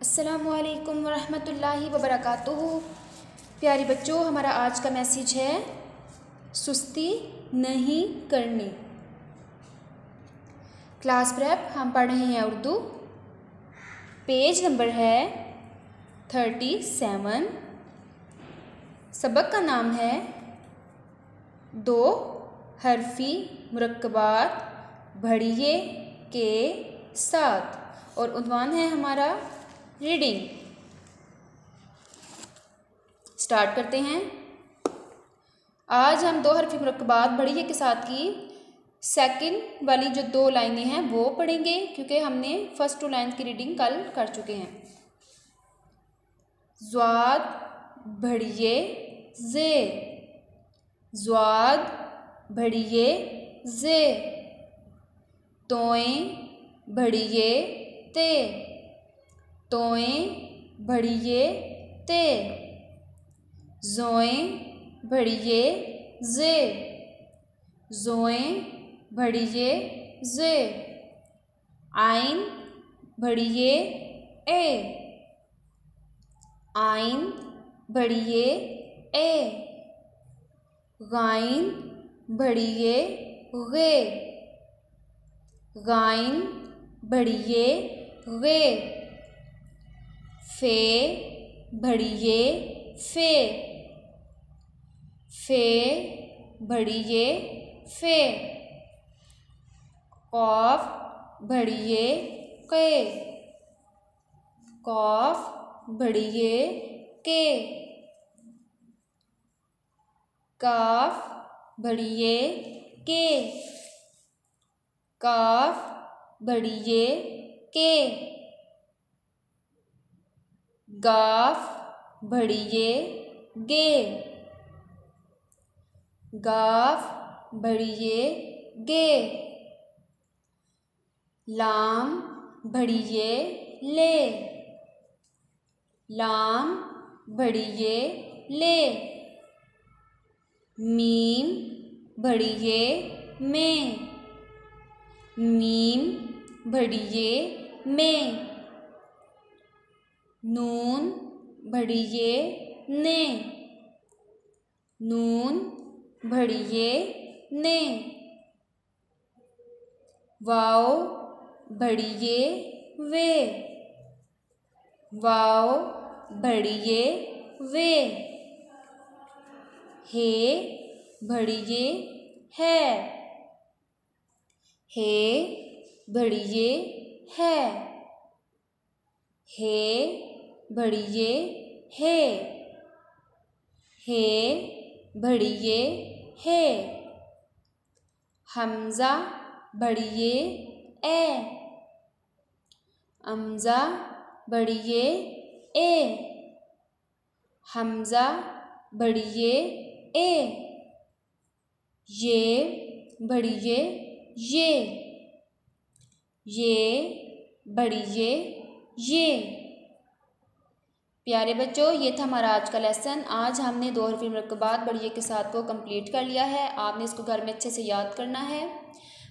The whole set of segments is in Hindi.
अस्सलामुअलैकुम वरहमतुल्लाहि वबरकातुहू। प्यारे बच्चों, हमारा आज का मैसेज है सुस्ती नहीं करनी। क्लास प्रेप हम पढ़ रहे हैं उर्दू। पेज नंबर है 37। सबक का नाम है दो हरफी मुरक्कबात बढ़िए के साथ और उन्वान है हमारा रीडिंग। स्टार्ट करते हैं। आज हम दो हरफी मुरक्कबात बढ़िए के साथ की सेकंड वाली जो दो लाइनें हैं वो पढ़ेंगे, क्योंकि हमने फर्स्ट 2 लाइन की रीडिंग कल कर चुके हैं। ज़्वाद बढ़िए जे, ज़्वाद बढ़िए जे, तोएं बढ़िए ते, तोएं बढ़िए ते, ज़ोएं बढ़िए जे, ज़ोएं बढ़िए जे, आइन बढ़िए ए, आइन बढ़िए ए, गाइन बढ़िए गे, गाइन बढ़िए गे, फे बढ़िए फे, फे बढ़िए फे, कौफ बढ़िए के, कौफ बढ़िए के, काफ बढ़िए के, काफ बढ़िए के, गाफ बढ़िए गे, गाफ बढ़िए गे, लाम बढ़िए ले, लाम बढ़िए ले, मीम बढ़िए में, मीम बढ़िए में, नून बढ़िए ने, नून बढ़िए ने, वाव बढ़िए वे, वाव बढ़िए वे, हे बढ़िए है, हे बढ़िए है, हे बढ़िए है, हे बढ़िए है, हमजा बढ़िए ए, हमजा बढ़िए ए, हमजा बढ़िए ए, ये बढ़िए ये बढ़िए ये। प्यारे बच्चों, ये था हमारा आज का लेसन। आज हमने दो हरफी मुरक्कबात बढ़िए के साथ को कंप्लीट कर लिया है। आपने इसको घर में अच्छे से याद करना है।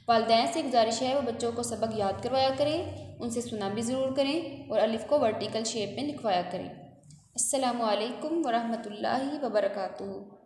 वालिदैन से गुजारिश है वो बच्चों को सबक याद करवाया करें, उनसे सुना भी ज़रूर करें और अलिफ को वर्टिकल शेप में लिखवाया करें। अस्सलामु अलैकुम वरहमतुल्लाहि वबरकातुहू।